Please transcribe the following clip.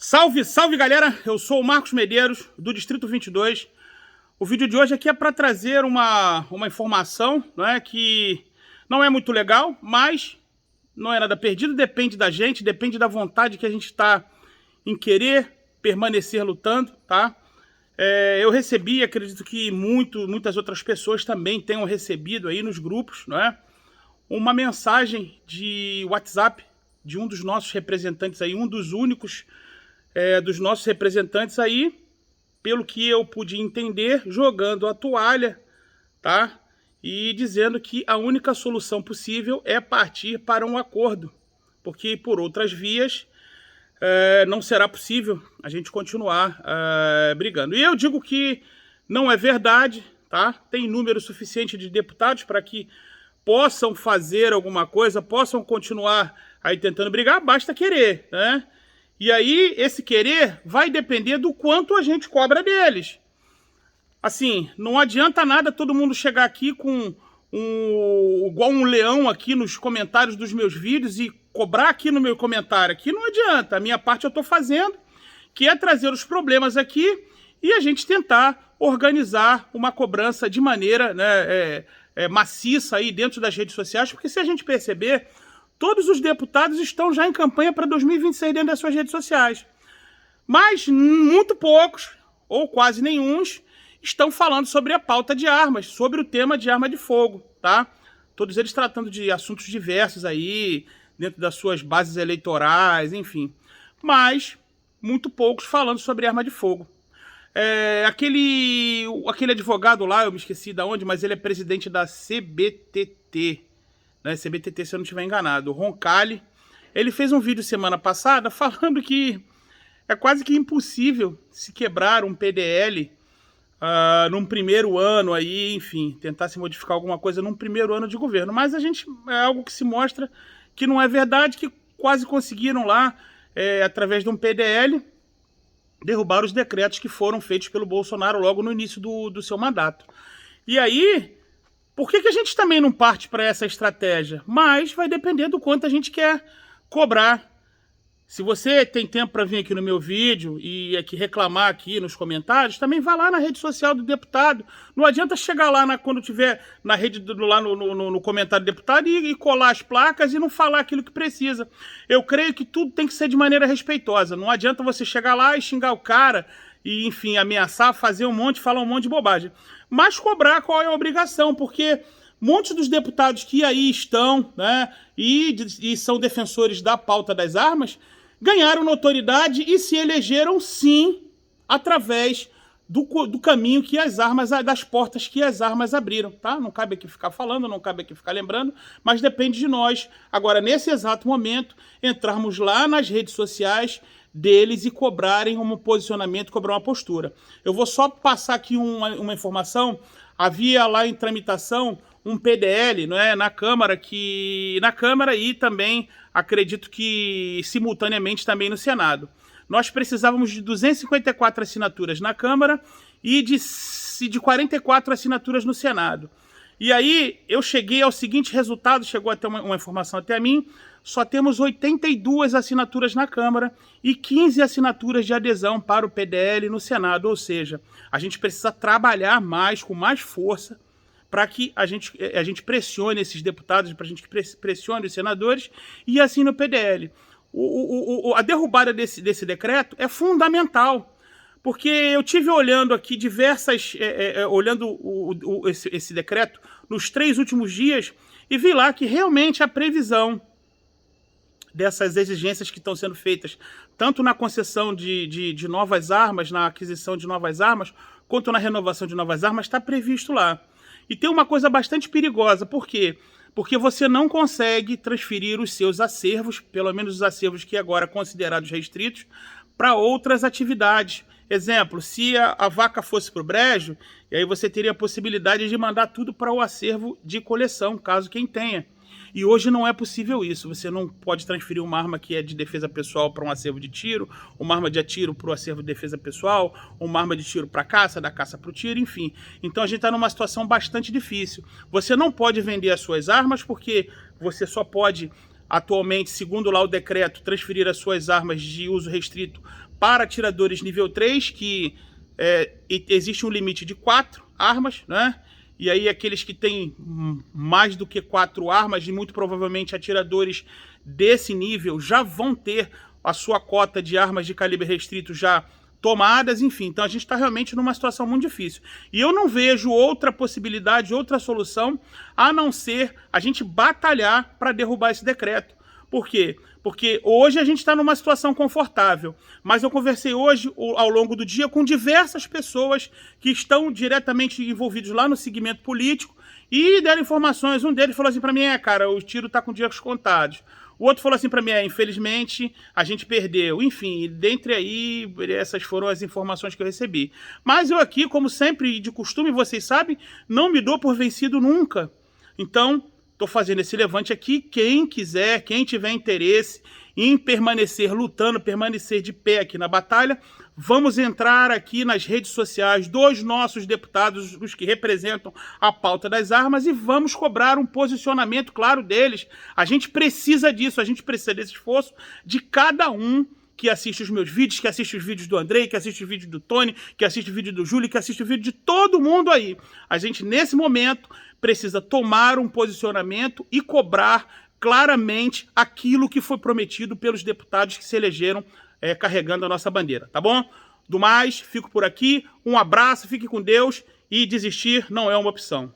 Salve, salve galera, eu sou o Marcos Medeiros, do Distrito 22. O vídeo de hoje aqui é para trazer uma informação, que não é muito legal, mas não é nada perdido, depende da gente, depende da vontade que a gente está em querer permanecer lutando, tá? Eu recebi, acredito que muitas outras pessoas também tenham recebido aí nos grupos, uma mensagem de WhatsApp de um dos nossos representantes aí, um dos únicos dos nossos representantes aí, pelo que eu pude entender, jogando a toalha, tá? E dizendo que a única solução possível é partir para um acordo, porque por outras vias não será possível a gente continuar brigando. E eu digo que não é verdade, tá? Tem número suficiente de deputados para que possam fazer alguma coisa, possam continuar aí tentando brigar, basta querer, né? E aí, esse querer vai depender do quanto a gente cobra deles. Assim, não adianta nada todo mundo chegar aqui com igual um leão aqui nos comentários dos meus vídeos e cobrar aqui no meu comentário. Aqui não adianta, a minha parte eu estou fazendo, que é trazer os problemas aqui e a gente tentar organizar uma cobrança de maneira maciça aí dentro das redes sociais, porque se a gente perceber, todos os deputados estão já em campanha para 2026 dentro das suas redes sociais. Mas muito poucos, ou quase nenhuns, estão falando sobre a pauta de armas, sobre o tema de arma de fogo, tá? Todos eles tratando de assuntos diversos aí, dentro das suas bases eleitorais, enfim. Mas muito poucos falando sobre arma de fogo. Aquele advogado lá, eu me esqueci de onde, mas ele é presidente da CBTT, CBTT, se eu não estiver enganado, o Roncalli, ele fez um vídeo semana passada falando que é quase que impossível se quebrar um PDL num primeiro ano aí, enfim, tentar se modificar alguma coisa num primeiro ano de governo. Mas é algo que se mostra que não é verdade, que quase conseguiram lá, através de um PDL, derrubar os decretos que foram feitos pelo Bolsonaro logo no início do seu mandato. E aí, por que a gente também não parte para essa estratégia? Mas vai depender do quanto a gente quer cobrar. Se você tem tempo para vir aqui no meu vídeo e aqui reclamar aqui nos comentários, também vá lá na rede social do deputado. Não adianta chegar lá quando tiver na rede, lá no comentário do deputado e colar as placas e não falar aquilo que precisa. Eu creio que tudo tem que ser de maneira respeitosa. Não adianta você chegar lá e xingar o cara e, enfim, ameaçar, falar um monte de bobagem. Mas cobrar qual é a obrigação, porque muitos dos deputados que aí estão, e são defensores da pauta das armas, ganharam notoriedade e se elegeram, sim, através do caminho que as armas, das portas que as armas abriram, tá? Não cabe aqui ficar falando, não cabe aqui ficar lembrando, mas depende de nós, agora, nesse exato momento, entrarmos lá nas redes sociais deles e cobrarem um posicionamento, cobrar uma postura. Eu vou só passar aqui uma informação. Havia lá em tramitação um PDL, na Câmara, e também acredito que simultaneamente também no Senado. Nós precisávamos de 254 assinaturas na Câmara e de 44 assinaturas no Senado. E aí eu cheguei ao seguinte resultado, chegou até uma informação até a mim, só temos 82 assinaturas na Câmara e 15 assinaturas de adesão para o PDL no Senado, ou seja, a gente precisa trabalhar mais, com mais força, para que a gente pressione esses deputados, para a gente pressione os senadores e assim no PDL. A derrubada desse decreto é fundamental, porque eu tive olhando aqui esse decreto nos 3 últimos dias e vi lá que realmente a previsão dessas exigências que estão sendo feitas, tanto na concessão de novas armas, na aquisição de novas armas, quanto na renovação de novas armas, está previsto lá. E tem uma coisa bastante perigosa, por quê? Porque você não consegue transferir os seus acervos, pelo menos os acervos que agora considerados restritos, para outras atividades. Exemplo, se a vaca fosse para o brejo, e aí você teria a possibilidade de mandar tudo para o acervo de coleção, caso quem tenha. E hoje não é possível isso. Você não pode transferir uma arma que é de defesa pessoal para um acervo de tiro, uma arma de tiro para o acervo de defesa pessoal, uma arma de tiro para caça, da caça para o tiro, enfim. Então a gente está numa situação bastante difícil. Você não pode vender as suas armas porque você só pode atualmente, segundo lá o decreto, transferir as suas armas de uso restrito para atiradores nível 3, que existe um limite de 4 armas, né? E aí aqueles que têm mais do que 4 armas, e muito provavelmente atiradores desse nível, já vão ter a sua cota de armas de calibre restrito já tomadas, enfim. Então a gente está realmente numa situação muito difícil. E eu não vejo outra possibilidade, outra solução, a não ser a gente batalhar para derrubar esse decreto. Por quê? Porque hoje a gente está numa situação confortável, mas eu conversei hoje, ao longo do dia, com diversas pessoas que estão diretamente envolvidos lá no segmento político e deram informações. Um deles falou assim para mim, cara, o tiro está com dias contados. O outro falou assim para mim, infelizmente, a gente perdeu. Enfim, dentre aí, essas foram as informações que eu recebi. Mas eu aqui, como sempre, de costume, vocês sabem, não me dou por vencido nunca. Então, estou fazendo esse levante aqui. Quem quiser, quem tiver interesse em permanecer lutando, permanecer de pé aqui na batalha, vamos entrar aqui nas redes sociais dos nossos deputados, os que representam a pauta das armas, e vamos cobrar um posicionamento claro deles. A gente precisa disso, a gente precisa desse esforço de cada um que assiste os meus vídeos, que assiste os vídeos do Andrei, que assiste os vídeos do Tony, que assiste o vídeo do Júlio, que assiste o vídeo de todo mundo aí. A gente, nesse momento, precisa tomar um posicionamento e cobrar claramente aquilo que foi prometido pelos deputados que se elegeram carregando a nossa bandeira, tá bom? Do mais, fico por aqui, um abraço, fique com Deus, e desistir não é uma opção.